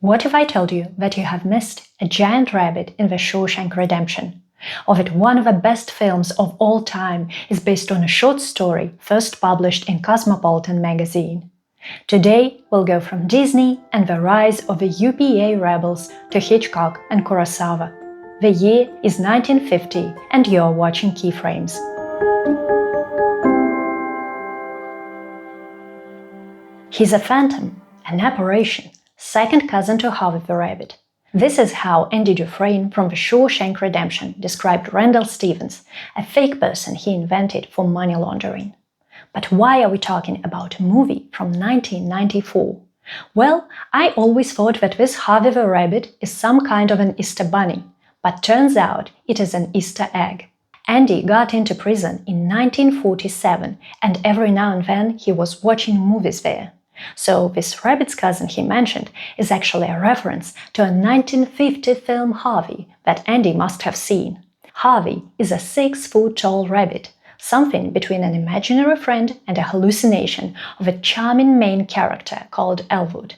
What if I told you that you have missed a giant rabbit in the Shawshank Redemption? Or that one of the best films of all time is based on a short story first published in Cosmopolitan magazine? Today, we'll go from Disney and the rise of the UPA rebels to Hitchcock and Kurosawa. The year is 1950 and you're watching Keyframes. He's a phantom, an apparition, second cousin to Harvey the rabbit. This is how Andy Dufresne from The Shawshank Redemption described Randall Stevens, a fake person he invented for money laundering. But why are we talking about a movie from 1994? Well, I always thought that this Harvey the rabbit is some kind of an Easter bunny, but turns out it is an Easter egg. Andy got into prison in 1947, and every now and then he was watching movies there. So this rabbit's cousin he mentioned is actually a reference to a 1950 film Harvey that Andy must have seen. Harvey is a 6-foot-tall rabbit, something between an imaginary friend and a hallucination of a charming main character called Elwood.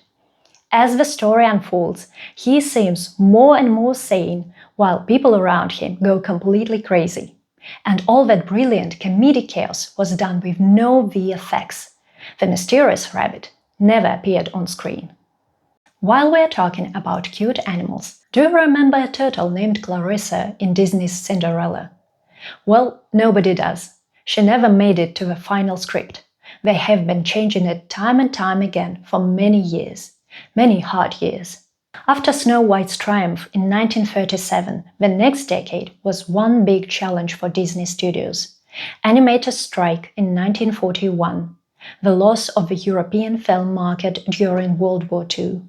As the story unfolds, he seems more and more sane, while people around him go completely crazy. And all that brilliant comedic chaos was done with no VFX. The mysterious rabbit never appeared on screen. While we're talking about cute animals, do you remember a turtle named Clarissa in Disney's Cinderella? Well, nobody does. She never made it to the final script. They have been changing it time and time again for many years. Many hard years. After Snow White's triumph in 1937, the next decade was one big challenge for Disney Studios. Animators' strike in 1941. The loss of the European film market during World War II.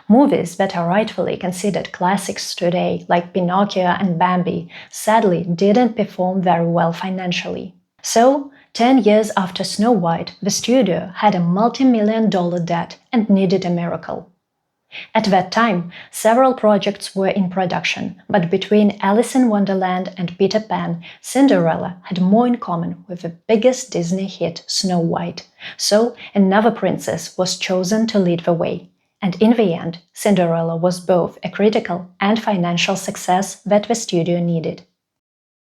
Movies that are rightfully considered classics today, like Pinocchio and Bambi, sadly didn't perform very well financially. So, 10 years after Snow White, the studio had a multi-million-dollar debt and needed a miracle. At that time, several projects were in production, but between Alice in Wonderland and Peter Pan, Cinderella had more in common with the biggest Disney hit, Snow White. So, another princess was chosen to lead the way. And in the end, Cinderella was both a critical and financial success that the studio needed.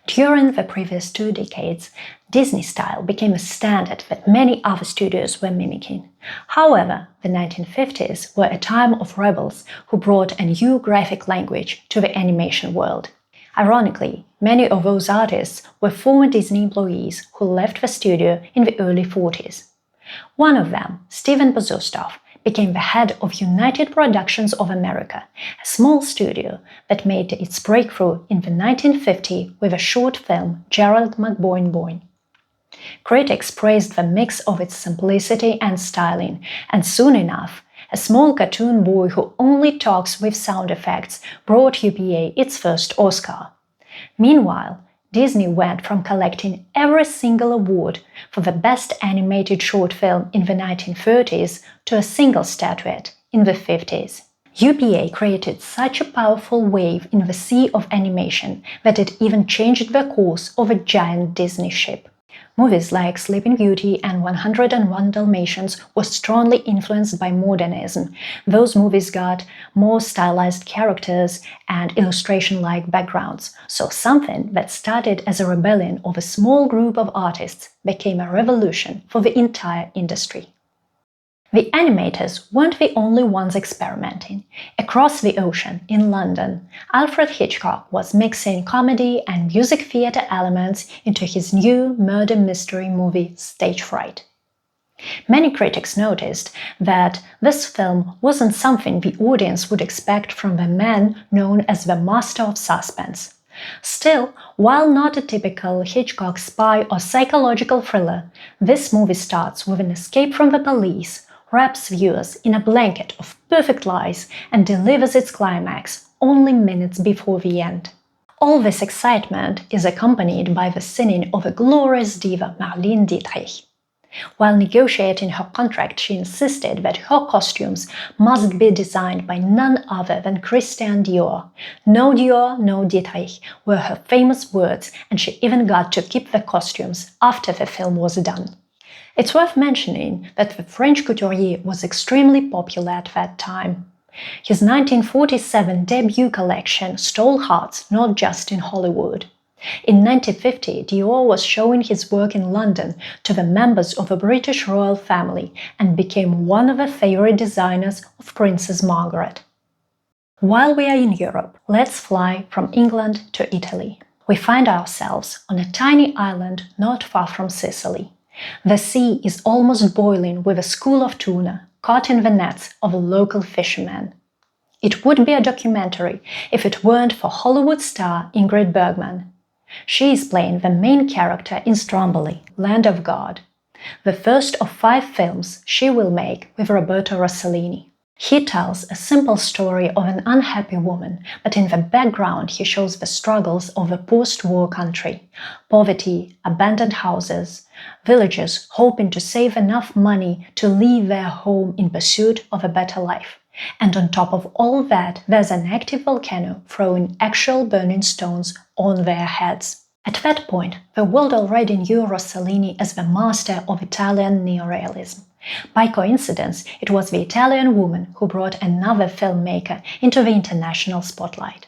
During the previous 2 decades, Disney style became a standard that many other studios were mimicking. However, the 1950s were a time of rebels who brought a new graphic language to the animation world. Ironically, many of those artists were former Disney employees who left the studio in the early 40s. One of them, Steven Bozostoff, became the head of United Productions of America, a small studio that made its breakthrough in the 1950s with a short film Gerald McBoing-Boing. Critics praised the mix of its simplicity and styling, and soon enough, a small cartoon boy who only talks with sound effects brought UPA its first Oscar. Meanwhile, Disney went from collecting every single award for the best animated short film in the 1930s to a single statuette in the 50s. UPA created such a powerful wave in the sea of animation that it even changed the course of a giant Disney ship. Movies like Sleeping Beauty and 101 Dalmatians were strongly influenced by modernism. Those movies got more stylized characters and illustration-like backgrounds, so something that started as a rebellion of a small group of artists became a revolution for the entire industry. The animators weren't the only ones experimenting. Across the ocean, in London, Alfred Hitchcock was mixing comedy and music theatre elements into his new murder mystery movie Stage Fright. Many critics noticed that this film wasn't something the audience would expect from the man known as the master of suspense. Still, while not a typical Hitchcock spy or psychological thriller, this movie starts with an escape from the police, wraps viewers in a blanket of perfect lies and delivers its climax only minutes before the end. All this excitement is accompanied by the singing of a glorious diva, Marlene Dietrich. While negotiating her contract, she insisted that her costumes must be designed by none other than Christian Dior. No Dior, no Dietrich were her famous words, and she even got to keep the costumes after the film was done. It's worth mentioning that the French couturier was extremely popular at that time. His 1947 debut collection stole hearts not just in Hollywood. In 1950, Dior was showing his work in London to the members of a British royal family and became one of the favorite designers of Princess Margaret. While we are in Europe, let's fly from England to Italy. We find ourselves on a tiny island not far from Sicily. The sea is almost boiling with a school of tuna caught in the nets of a local fisherman. It would be a documentary if it weren't for Hollywood star Ingrid Bergman. She is playing the main character in Stromboli, Land of God, the first of 5 films she will make with Roberto Rossellini. He tells a simple story of an unhappy woman, but in the background he shows the struggles of a post-war country: poverty, abandoned houses, villagers hoping to save enough money to leave their home in pursuit of a better life. And on top of all that, there's an active volcano throwing actual burning stones on their heads. At that point, the world already knew Rossellini as the master of Italian neorealism. By coincidence, it was the Italian woman who brought another filmmaker into the international spotlight.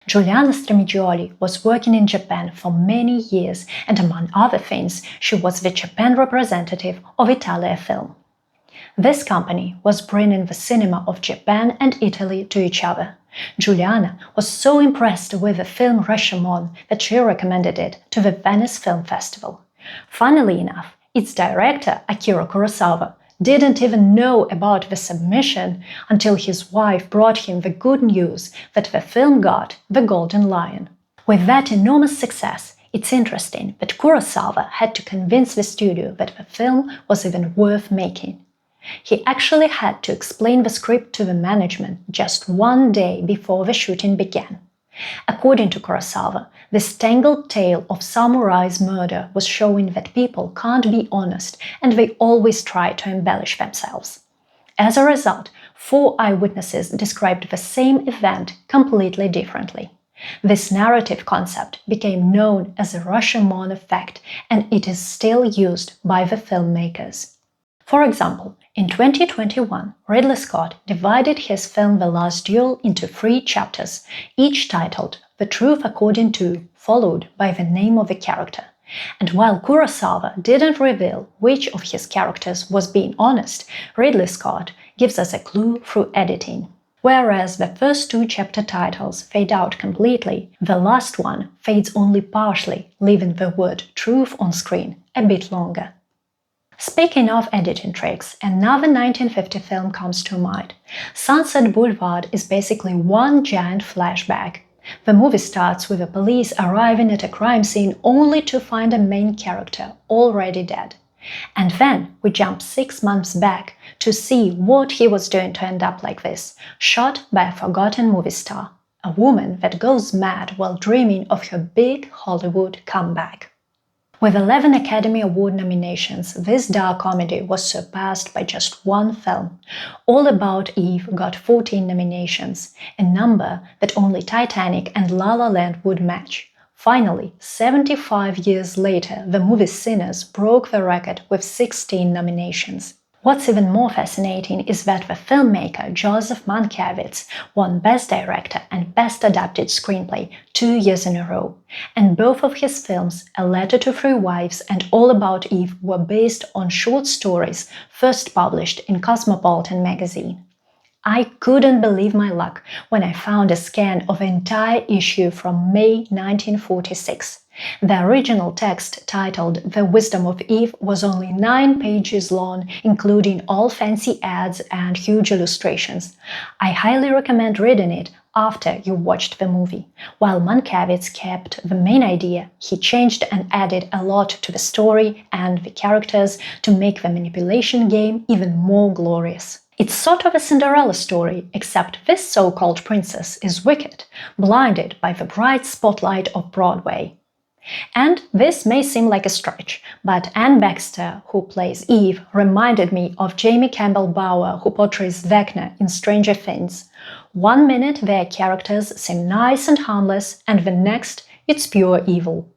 Giuliana Stremigioli was working in Japan for many years, and among other things, she was the Japan representative of Italia Film. This company was bringing the cinema of Japan and Italy to each other. Giuliana was so impressed with the film Rashomon that she recommended it to the Venice Film Festival. Funnily enough, its director, Akira Kurosawa, didn't even know about the submission until his wife brought him the good news that the film got the Golden Lion. With that enormous success, it's interesting that Kurosawa had to convince the studio that the film was even worth making. He actually had to explain the script to the management just one day before the shooting began. According to Kurosawa, this tangled tale of samurai's murder was showing that people can't be honest and they always try to embellish themselves. As a result, 4 eyewitnesses described the same event completely differently. This narrative concept became known as the Rashomon effect, and it is still used by the filmmakers. For example, in 2021, Ridley Scott divided his film The Last Duel into 3 chapters, each titled The Truth According to, followed by the name of the character. And while Kurosawa didn't reveal which of his characters was being honest, Ridley Scott gives us a clue through editing. Whereas the first 2 chapter titles fade out completely, the last one fades only partially, leaving the word truth on screen a bit longer. Speaking of editing tricks, another 1950 film comes to mind. Sunset Boulevard is basically one giant flashback. The movie starts with the police arriving at a crime scene only to find a main character already dead. And then we jump 6 months back to see what he was doing to end up like this, shot by a forgotten movie star, a woman that goes mad while dreaming of her big Hollywood comeback. With 11 Academy Award nominations, this dark comedy was surpassed by just one film. All About Eve got 14 nominations, a number that only Titanic and La La Land would match. Finally, 75 years later, the movie Sinners broke the record with 16 nominations. What's even more fascinating is that the filmmaker Joseph Mankiewicz won Best Director and Best Adapted Screenplay 2 years in a row, and both of his films, A Letter to 3 Wives and All About Eve, were based on short stories first published in Cosmopolitan magazine. I couldn't believe my luck when I found a scan of the entire issue from May 1946. The original text, titled The Wisdom of Eve, was only 9 pages long, including all fancy ads and huge illustrations. I highly recommend reading it after you watched the movie. While Mankiewicz kept the main idea, he changed and added a lot to the story and the characters to make the manipulation game even more glorious. It's sort of a Cinderella story, except this so-called princess is wicked, blinded by the bright spotlight of Broadway. And this may seem like a stretch, but Anne Baxter, who plays Eve, reminded me of Jamie Campbell Bower, who portrays Vecna in Stranger Things. One minute their characters seem nice and harmless, and the next it's pure evil.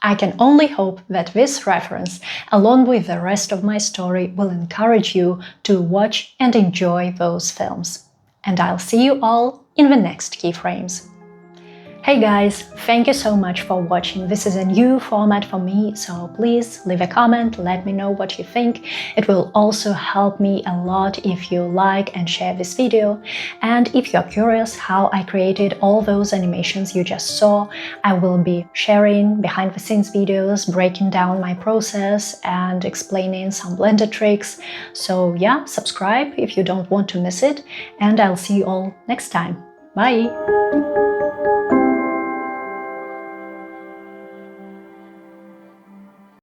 I can only hope that this reference, along with the rest of my story, will encourage you to watch and enjoy those films. and I'll see you all in the next keyframes. Hey guys, thank you so much for watching. This is a new format for me, so please leave a comment, let me know what you think. It will also help me a lot if you like and share this video. And if you're curious how I created all those animations you just saw, I will be sharing behind the scenes videos, breaking down my process and explaining some Blender tricks. So yeah, subscribe if you don't want to miss it, and I'll see you all next time. Bye!